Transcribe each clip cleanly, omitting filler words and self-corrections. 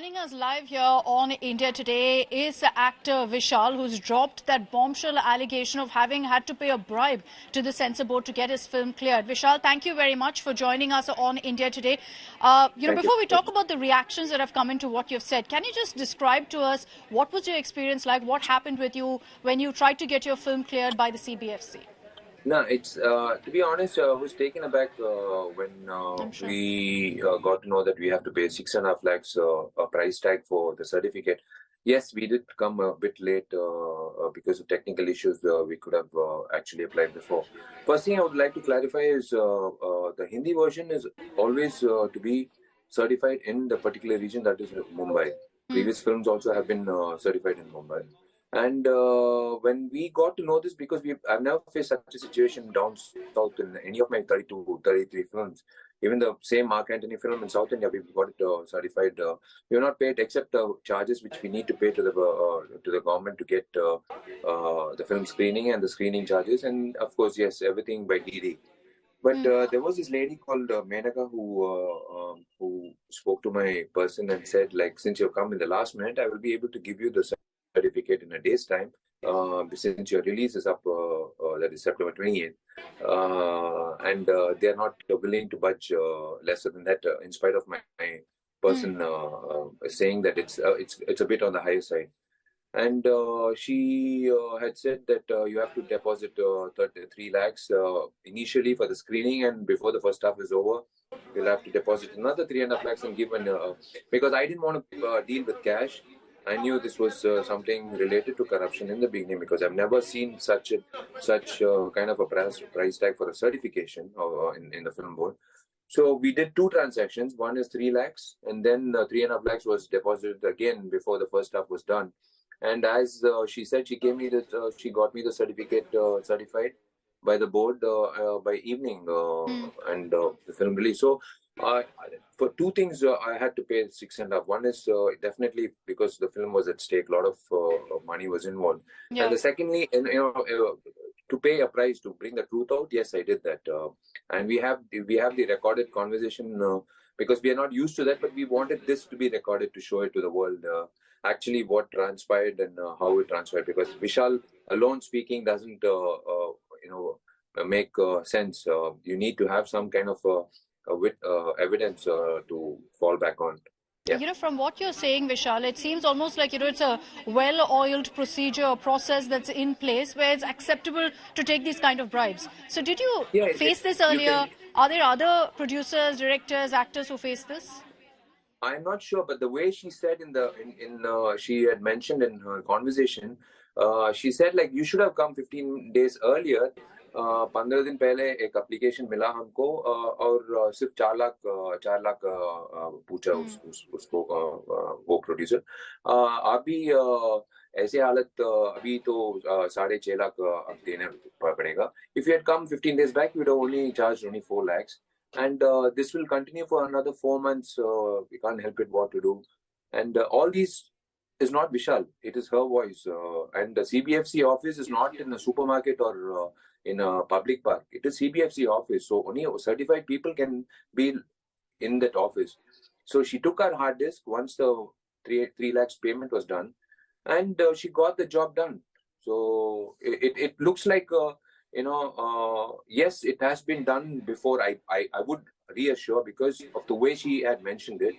Joining us live here on India Today is actor Vishal, who's dropped that bombshell allegation of having had to pay a bribe to the censor board to get his film cleared. Vishal, thank you very much for joining us on India Today. Before we talk about the reactions that have come into what you've said, can you just describe to us what was your experience like? What happened with you when you tried to get your film cleared by the CBFC? No, it's to be honest, I was taken aback when I'm sure. we got to know that we have to pay 6.5 lakhs a price tag for the certificate. Yes, we did come a bit late because of technical issues. We could have actually applied before. First thing I would like to clarify is the Hindi version is always to be certified in the particular region, that is Mumbai. Previous films also have been certified in Mumbai. And when we got to know this, because I've never faced such a situation down south in any of my 32, 33 films. Even the same Mark Antony film in South India, we've got it certified. We have not paid except charges which we need to pay to the government to get the film screening and the screening charges, and of course, yes, everything by DD. But there was this lady called Menaka who spoke to my person and said, like, since you've come in the last minute, I will be able to give you the certificate in a day's time, since your release is up, that is September 28th, and they are not willing to budge lesser than that, in spite of my person saying that it's a bit on the higher side. And she had said that you have to deposit 3 lakhs initially for the screening, and before the first half is over, you'll have to deposit another 3.5 lakhs and give because I didn't want to deal with cash. I knew this was something related to corruption in the beginning, because I've never seen such kind of a price tag for a certification in the film board. So we did 2 transactions. One is 3 lakhs, and then 3.5 lakhs was deposited again before the first half was done. And as she said, she gave me she got me the certificate certified by the board by evening and the film release. So for 2 things, I had to pay 6.5. One is definitely because the film was at stake, a lot of money was involved. Yeah. And the secondly, to pay a price to bring the truth out, yes, I did that. And we have the recorded conversation because we are not used to that, but we wanted this to be recorded to show it to the world. Actually, what transpired and how it transpired, because Vishal alone speaking doesn't make sense. You need to have some kind of evidence to fall back on. Yeah. From what you're saying, Vishal, it seems almost like, it's a well-oiled procedure, a process that's in place where it's acceptable to take these kind of bribes. So did you face this earlier? Are there other producers, directors, actors who face this? I'm not sure, but the way she said she had mentioned in her conversation, she said, like, you should have come 15 days earlier. 15 दिन पहले एक application मिला हमको और सिर्फ 4 लाख पूछा उसको वो प्रोड्यूसर अभी ऐसे हालत अभी तो 6.5 लाख अब देने पड़ेगा. If you had come 15 days back, you would have only charged only 4 lakhs. And this will continue for another 4 months. We can't help it what to do. And all these is not Vishal. It is her voice. And the CBFC office is not in a supermarket or in a public park. It is CBFC office. So only certified people can be in that office. So she took her hard disk once the 3 lakhs payment was done. And she got the job done. So it looks like... yes, it has been done before. I would reassure because of the way she had mentioned it,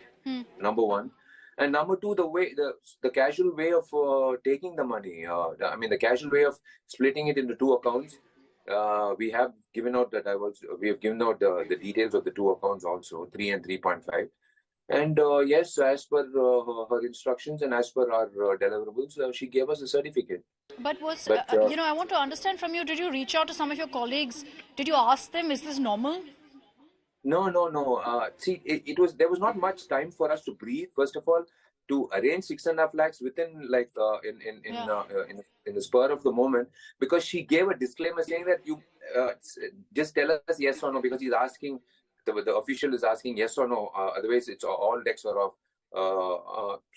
number one. And number two, the casual way of taking the money. The casual way of splitting it into 2 accounts. We have given out the details of the 2 accounts also, 3 and 3.5. And yes, as per her instructions and as per our deliverables, she gave us a certificate. But I want to understand from you, did you reach out to some of your colleagues? Did you ask them, is this normal? No. See, there was not much time for us to breathe. First of all, to arrange 6.5 lakhs within in the spur of the moment, because she gave a disclaimer saying that you just tell us yes or no, because he's asking. The official is asking yes or no, otherwise it's all decks are off.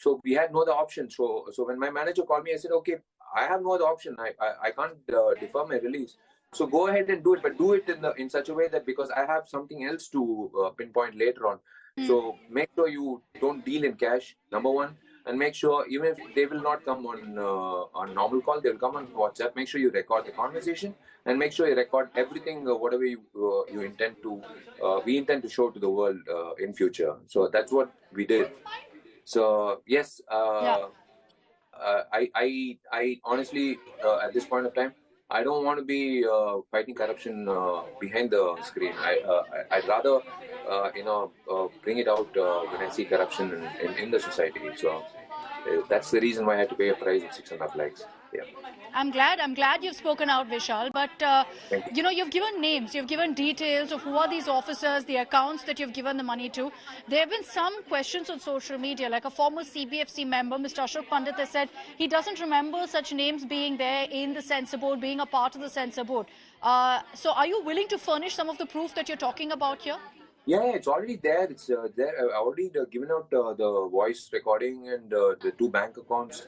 So we had no other option. So when my manager called me, I said, okay, I have no other option. I can't defer my release. So go ahead and do it, but do it in such a way that, because I have something else to pinpoint later on. So make sure you don't deal in cash, number one, and make sure even if they will not come on normal call, they will come on WhatsApp. Make sure you record the conversation and make sure you record everything, whatever you intend to. We intend to show to the world in future. So that's what we did. So yes, I honestly, at this point of time, I don't want to be fighting corruption behind the screen. I'd rather, bring it out when I see corruption in the society. So that's the reason why I had to pay a price of 6.5 lakhs. Yeah. I'm glad you've spoken out, Vishal. But Thank you. you know, you've given names, you've given details of who are these officers, the accounts that you've given the money to. There have been some questions on social media, like a former CBFC member, Mr. Ashok Pandit, has said he doesn't remember such names being there in the censor board, being a part of the censor board. So, are you willing to furnish some of the proof that you're talking about here? Yeah, it's already there. It's there. I already given out the voice recording and the 2 bank accounts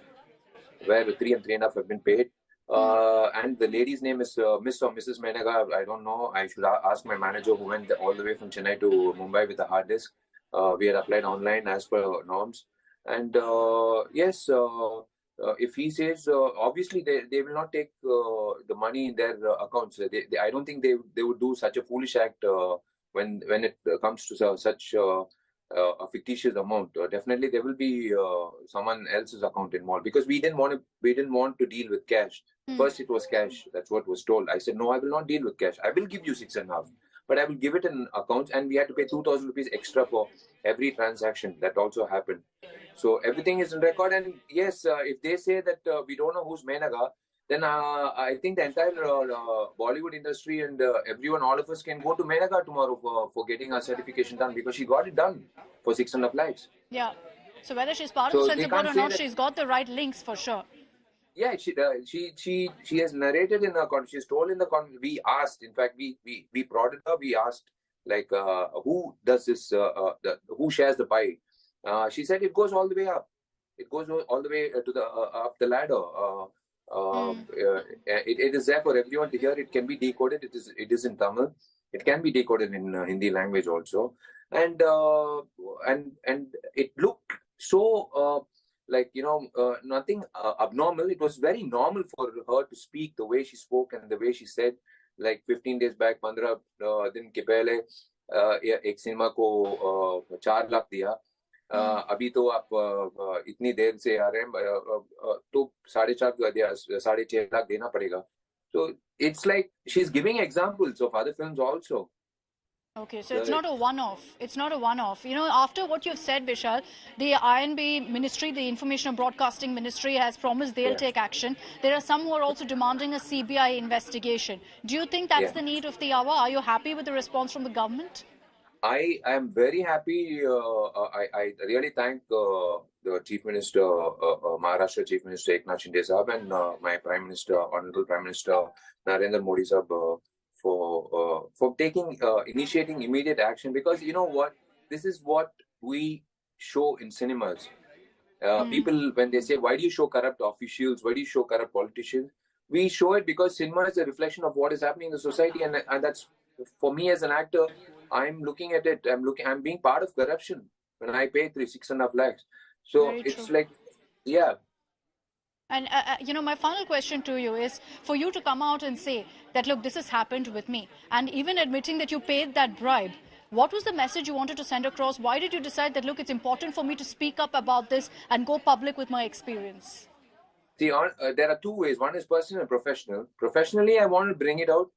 where the 3 and 3.5 have been paid. And the lady's name is Miss or Mrs. Menaga. I don't know. I should ask my manager who went all the way from Chennai to Mumbai with a hard disk. We had applied online as per norms. And yes, if he says, obviously they will not take the money in their accounts. I don't think they would do such a foolish act when it comes to such a fictitious amount. Definitely there will be someone else's account involved, because we didn't want to deal with cash. First it was cash. That's what was told. I said, no, I will not deal with cash. I will give you 6.5, but I will give it in accounts, and we had to pay 2,000 rupees extra for every transaction. That also happened. So everything is in record. And yes, if they say that we don't know who's Menaga, then I think the entire Bollywood industry and everyone, all of us, can go to Menaga tomorrow for getting our certification done, because she got it done for 6.5 lakhs. Yeah. So whether she's part of the censor board or not, she's got the right links for sure. Yeah, she has narrated in her she's told in the we asked, in fact, we prodded her. We asked, like, who does this? Who shares the pie? She said it goes all the way up. It goes all the way to the up the ladder. It is there for everyone to hear. It can be decoded. It is in Tamil. It can be decoded in Hindi language also. And it looked so like, nothing abnormal. It was very normal for her to speak the way she spoke and the way she said, like 15 days back, 15 दिन के पहले एक cinema को 4 लाख दिया. अभी तो आप इतनी देर से आ रहे हैं तो 4.5 लाख देना पड़ेगा. So it's like she's giving examples of other films also. Okay, so it's not a one-off. It's not a one-off. You know, after what you've said, Vishal, the INB Ministry, the Information and Broadcasting Ministry, has promised they'll take action. There are some who are also demanding a CBI investigation. Do you think that's the need of the hour? Are you happy with the response from the government? I am very happy. I really thank the Chief Minister, Maharashtra Chief Minister Eknath Shinde Sahab, and my Prime Minister, Honorable Prime Minister Narendra Modi Sahab, for initiating immediate action, because you know what, this is what we show in cinemas. People, when they say, why do you show corrupt officials, why do you show corrupt politicians, we show it because cinema is a reflection of what is happening in the society, and that's, for me as an actor, I'm looking at it. I'm being part of corruption when I pay 6.5 lakhs. So very it's true. Like, yeah. And, you know, my final question to you is for you to come out and say that, look, this has happened with me. And even admitting that you paid that bribe, what was the message you wanted to send across? Why did you decide that, look, it's important for me to speak up about this and go public with my experience? See, there are 2 ways. One is personal and professional. Professionally, I want to bring it out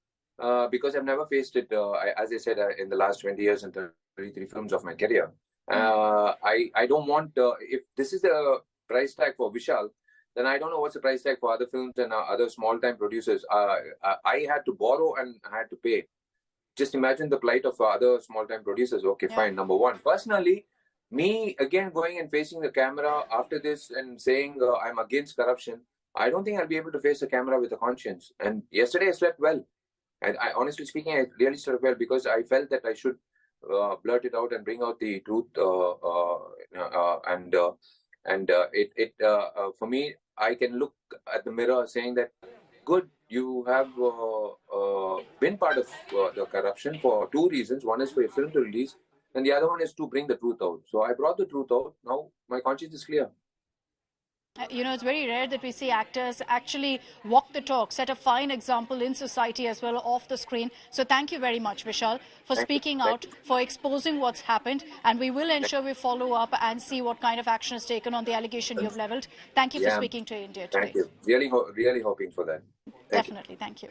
because I've never faced it, as I said, in the last 20 years and 33 films of my career. I don't want, if this is the price tag for Vishal, then I don't know what's the price tag for other films and other small-time producers. I had to borrow and I had to pay. Just imagine the plight of other small-time producers. Okay, fine. Number one. Personally, me, again, going and facing the camera after this and saying I'm against corruption, I don't think I'll be able to face the camera with a conscience. And yesterday I slept well. And honestly speaking, I really slept well because I felt that I should blurt it out and bring out the truth. For me, I can look at the mirror saying that, good, you have been part of the corruption for 2 reasons. One is for your film to release, and the other one is to bring the truth out. So I brought the truth out. Now my conscience is clear. You know, it's very rare that we see actors actually walk the talk, set a fine example in society as well off the screen. So thank you very much, Vishal, for speaking out, for exposing what's happened. And we will ensure we follow up and see what kind of action is taken on the allegation you've leveled. Thank you for speaking to India today. Thank you. Really hoping for that. Definitely. Thank you.